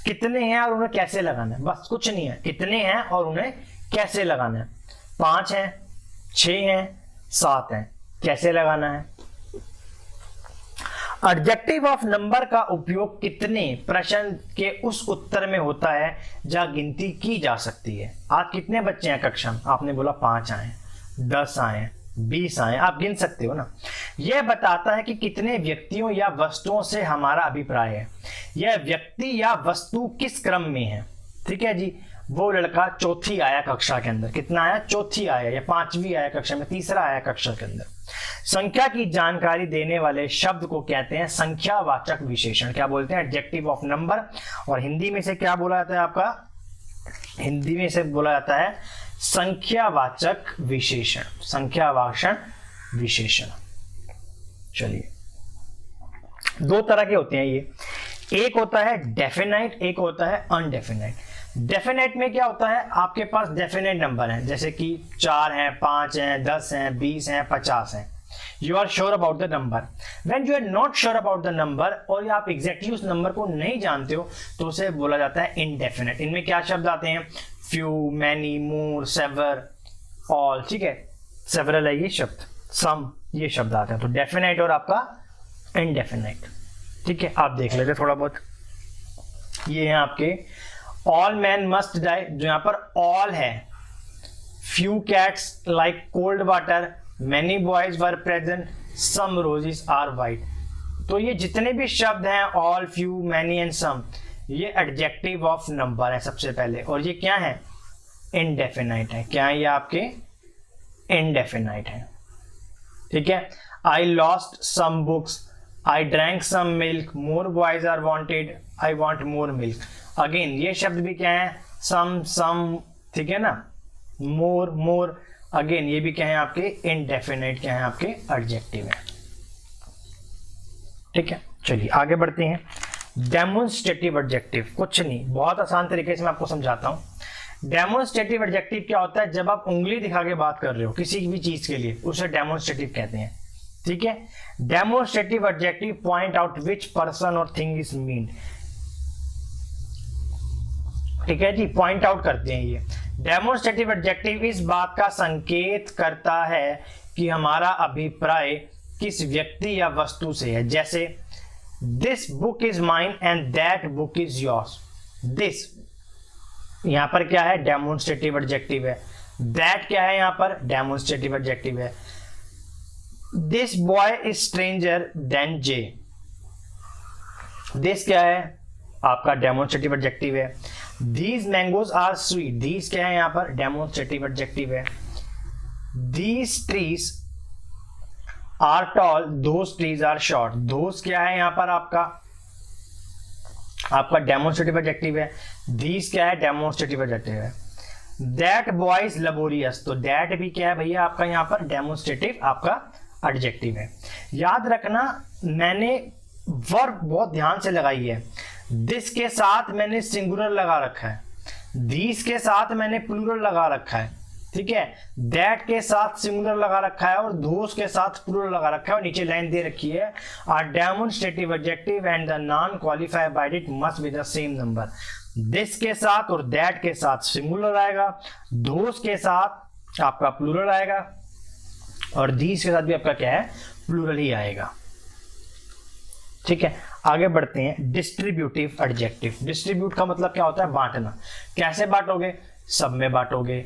कितने हैं और उन्हें कैसे लगाना है, बस कुछ नहीं है, कितने हैं और उन्हें कैसे लगाना है। 5 हैं, 6 हैं, 7 हैं, कैसे लगाना है। एडजेक्टिव ऑफ नंबर का उपयोग कितने प्रश्न के उस उत्तर में होता है जहां गिनती की जा सकती है। आज कितने बच्चे हैं कक्षा में, आपने बोला 5 आए, 10 आए, 20 आए, आप गिन सकते हो ना। यह बताता है कि कितने व्यक्तियों या वस्तुओं से हमारा अभिप्राय है, यह व्यक्ति या वस्तु किस क्रम में है। ठीक है जी, वो लड़का चौथी आया कक्षा के अंदर, कितना आया, चौथी आया, या 5वीं आया कक्षा में, तीसरा आया कक्षा के अंदर। संख्या की जानकारी देने वाले शब्द को कहते हैं संख्यावाचक विशेषण। क्या बोलते हैं, एडजेक्टिव ऑफ नंबर। और हिंदी में से क्या बोला जाता है आपका, हिंदी में से बोला जाता है संख्यावाचक विशेषण, संख्यावाचक विशेषण। चलिए, 2 तरह के होते हैं ये, एक होता है डेफिनाइट, एक होता है अनडेफिनाइट। डेफिनेट में क्या होता है, आपके पास डेफिनेट नंबर है, जैसे कि 4 हैं, 5 हैं, 10 हैं, 20 हैं, 50 हैं। You are sure about the number. When you are not sure about the number, और आप एग्जैक्टली उस नंबर को नहीं जानते हो, तो उसे बोला जाता है इनडेफिनेट। इनमें क्या शब्द आते हैं, फ्यू, मैनी, मोर, सेवर, ऑल। ठीक है, सेवरल है ये शब्द, सम ये शब्द आते हैं। तो डेफिनेट और आपका इनडेफिनेट। ठीक है, आप देख लेते थोड़ा बहुत। ये हैं आपके ऑल मैन मस्ट डाई, जो यहां पर ऑल है। Few cats like cold water, many boys were present, some roses are white. तो ये जितने भी शब्द हैं, all, few, many and some, ये एडजेक्टिव ऑफ नंबर है सबसे पहले, और ये क्या है, इनडेफिनाइट है। क्या है ये आपके, इनडेफिनाइट है। ठीक है, I lost some books, I drank some milk, more boys are wanted, I want more milk. Again ये शब्द भी क्या है, सम, ठीक है ना, मोर, मोर। अगेन ये भी क्या है आपके इनडेफिनेट, क्या है आपके एडजेक्टिव है। ठीक है, चलिए आगे बढ़ते हैं। डेमोन्स्ट्रेटिव एडजेक्टिव, कुछ नहीं, बहुत आसान तरीके से मैं आपको समझाता हूं। डेमोन्स्ट्रेटिव एडजेक्टिव क्या होता है, जब आप उंगली दिखा के बात कर रहे हो किसी भी चीज के लिए, उसे डेमोन्स्ट्रेटिव कहते हैं। ठीक है, demonstrative adjective point out which person और थिंग इज मीन्ड। ठीक है जी, पॉइंट आउट करते हैं ये। डेमोन्स्ट्रेटिव एडजेक्टिव इस बात का संकेत करता है कि हमारा अभिप्राय किस व्यक्ति या वस्तु से है। जैसे this book is mine and that book is yours. This यहां पर क्या है, डेमोन्स्ट्रेटिव एडजेक्टिव है। दैट क्या है, यहां पर डेमोन्स्ट्रेटिव एडजेक्टिव है। This boy is stranger then J. This क्या है, आपका डेमोन्स्ट्रेटिव एडजेक्टिव है। These mangoes are sweet. These क्या है, यहां पर डेमोन्स्ट्रेटिव एडजेक्टिव है। These trees are tall. Those trees are short. Those क्या है, यहां पर आपका डेमोन्स्ट्रेटिव एडजेक्टिव है। These क्या है, डेमोन्स्ट्रेटिव एडजेक्टिव है। That boy is laborious. तो that भी क्या है भैया आपका, यहां पर डेमोन्स्ट्रेटिव आपका एडजेक्टिव है। याद रखना, मैंने वर्ब बहुत ध्यान से लगाई है। दिस के साथ मैंने सिंगुलर लगा रखा है, दीस के साथ मैंने प्लूरल लगा रखा है। ठीक है, दैट के साथ सिंगुलर लगा रखा है, और दोस के साथ प्लूरल लगा रखा है, और नीचे लाइन दे रखी है, are demonstrative adjective and the noun qualified by it must be the same number. This के साथ और दैट के साथ सिंगुलर आएगा, दोस के साथ आपका प्लूरल आएगा, और दीस के साथ भी आपका क्या है, प्लूरल ही आएगा। ठीक है, आगे बढ़ते हैं। Distributive adjective. डिस्ट्रीब्यूट का मतलब क्या होता है, बांटना। कैसे बांटोगे, सब में बांटोगे,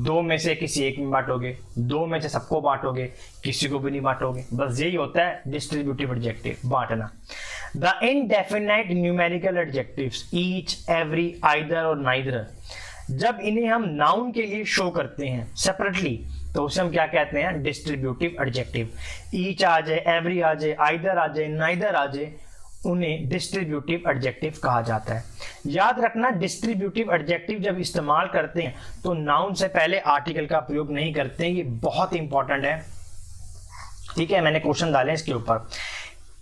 2 में से किसी एक में बांटोगे, 2 में से सबको बांटोगे, किसी को भी नहीं बांटोगे। बस यही होता है डिस्ट्रीब्यूटिव एडजेक्टिव, बांटना। The indefinite numerical adjectives each, every, either और नाइदर, जब इन्हें हम नाउन के लिए शो करते हैं सेपरेटली तो उसे हम क्या कहते हैं? Distributive adjective. ईच आ जाए, एवरी आ जाए, आइदर आ जाए, नाइदर आ जाए, उन्हें डिस्ट्रीब्यूटिव एडजेक्टिव कहा जाता है। याद रखना, डिस्ट्रीब्यूटिव एडजेक्टिव जब इस्तेमाल करते हैं तो नाउन से पहले आर्टिकल का प्रयोग नहीं करते हैं, ये बहुत इंपॉर्टेंट है। ठीक है, मैंने क्वेश्चन डाले इसके ऊपर।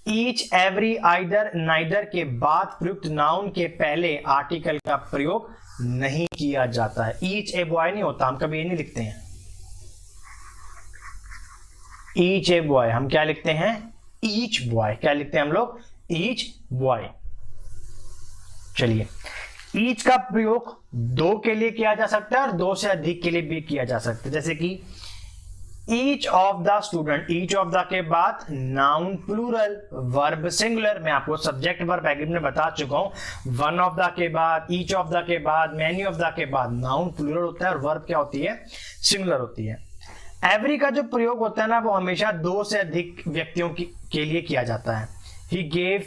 ईच, एवरी, आइदर, नाइदर के बाद प्रयुक्त नाउन के पहले आर्टिकल का प्रयोग नहीं किया जाता है। ईच ए बॉय नहीं होता, हम कभी ये नहीं लिखते हैं ईच ए बॉय, हम क्या लिखते हैं? Each boy. क्या लिखते हैं हम लोग? Each boy. चलिए, ईच का प्रयोग 2 के लिए किया जा सकता है और 2 से अधिक के लिए भी किया जा सकता है। जैसे कि each of the student, each of the के बाद नाउन प्लूरल, वर्ब सिंगुलर। मैं आपको सब्जेक्ट वर्ब एग्रीमेंट में बता चुका हूं। वन ऑफ द के बाद, ईच ऑफ द के बाद, मैनी ऑफ द के बाद नाउन प्लूरल होता है और वर्ब क्या होती है? सिंगुलर होती है। एवरी का जो प्रयोग होता है ना, वो हमेशा 2 से अधिक व्यक्तियों के लिए किया जाता है। He gave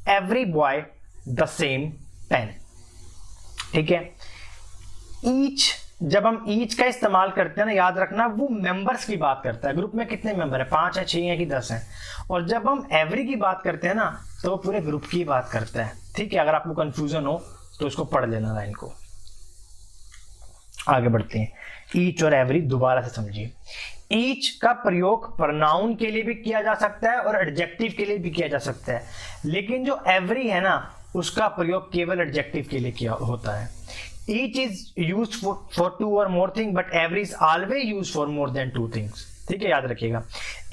every boy the same pen. ठीक है, ईच, जब हम ईच का इस्तेमाल करते हैं ना, याद रखना वो मेंबर्स की बात करता है। ग्रुप में कितने मेंबर है? 5 है, 6 है कि 10 है। और जब हम एवरी की बात करते हैं ना, तो वो पूरे ग्रुप की बात करता है। ठीक है, अगर आपको कंफ्यूजन हो तो इसको पढ़ लेना लाइन को। आगे बढ़ते हैं, ईच और एवरी दोबारा से समझिए। ईच का प्रयोग प्रोनाउन के लिए भी किया जा सकता है और एडजेक्टिव के लिए भी किया जा सकता है, लेकिन जो एवरी है ना, उसका प्रयोग केवल एडजेक्टिव के लिए किया होता है। ईच इज यूज्ड फॉर 2 और more thing, but every is always used for more than 2 things. ठीक है, याद रखिएगा।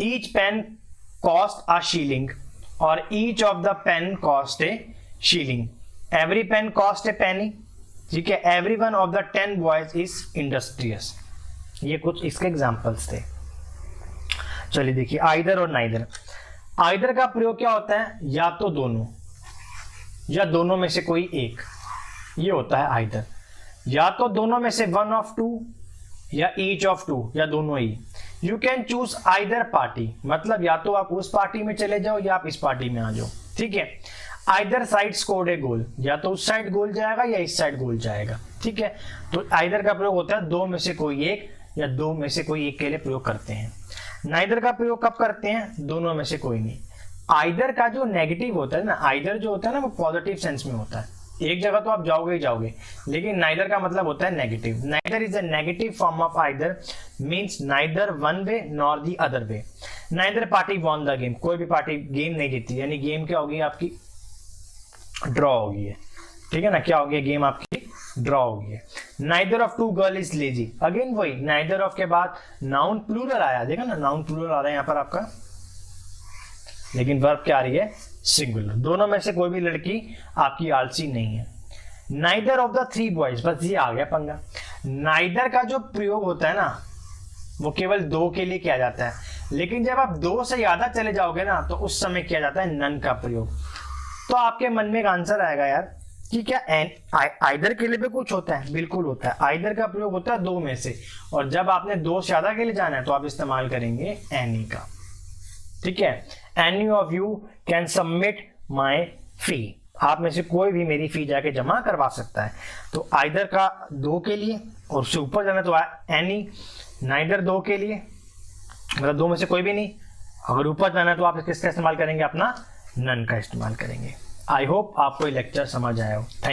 Each pen cost a shilling और each of the pen cost a shilling. Every pen cost a penny. ठीक है, every one of the 10 boys is industrious. ये कुछ इसके एग्जाम्पल्स थे। चलिए देखिए, आइदर और नाइदर। आइदर का प्रयोग क्या होता है? या तो दोनों या दोनों में से कोई एक, ये होता है आइदर। या तो दोनों में से 1 ऑफ 2 या ईच ऑफ 2 या दोनों ही। You can choose either party, मतलब या तो आप उस पार्टी में चले जाओ या आप इस पार्टी में आ जाओ। ठीक है, आइदर साइड स्कोर्ड ए गोल, या तो उस साइड गोल जाएगा या इस साइड गोल जाएगा। ठीक है, तो आइदर का प्रयोग होता है 2 में से कोई एक या 2 में से कोई एक के लिए प्रयोग करते हैं। नाइदर का प्रयोग कब करते हैं? दोनों में से कोई नहीं। आइदर का जो नेगेटिव होता है ना, आइदर जो होता है ना, वो पॉजिटिव सेंस में होता है। एक जगह तो आप जाओगे ही जाओगे, लेकिन नाइदर का मतलब होता है negative. Neither is a negative form of either, means neither one way nor the other way. Neither party won the game, कोई भी पार्टी गेम नहीं जीती, यानी गेम क्या होगी? आपकी ड्रॉ होगी। ठीक है ना, क्या होगी? गेम आपकी ड्रॉ होगी। Neither of 2 girl is lazy, again वही, नाइदर ऑफ के बाद नाउन प्लूरल आया, देखा ना, नाउन प्लूरल आ रहा है यहाँ पर आपका, लेकिन वर्ब क्या आ रही है? सिंगुलर। दोनों में से कोई भी लड़की आपकी आलसी नहीं है। नाइदर ऑफ द 3 बॉयज, बस ये आ गया पंगा। नाइदर का जो प्रयोग होता है ना, वो केवल 2 के लिए किया जाता है, लेकिन जब आप 2 से ज्यादा चले जाओगे ना, तो उस समय किया जाता है नन का प्रयोग। तो आपके मन में एक आंसर आएगा यार कि क्या आइदर के लिए भी कुछ होता है? बिल्कुल होता है। आइदर का प्रयोग होता है 2 में से, और जब आपने 2 से ज्यादा के लिए जाना है तो आप इस्तेमाल करेंगे एनी का। ठीक है, any of you can submit my fee, आप में से कोई भी मेरी फी जाके जमा करवा सकता है। तो आइदर का 2 के लिए, और उससे ऊपर जाना तो एनी। नाइदर 2 के लिए, मतलब 2 में से कोई भी नहीं। अगर ऊपर जाना है तो आप किसका इस्तेमाल करेंगे? अपना नन का इस्तेमाल करेंगे। आई होप आपको ये लेक्चर समझ आया हो। थैंक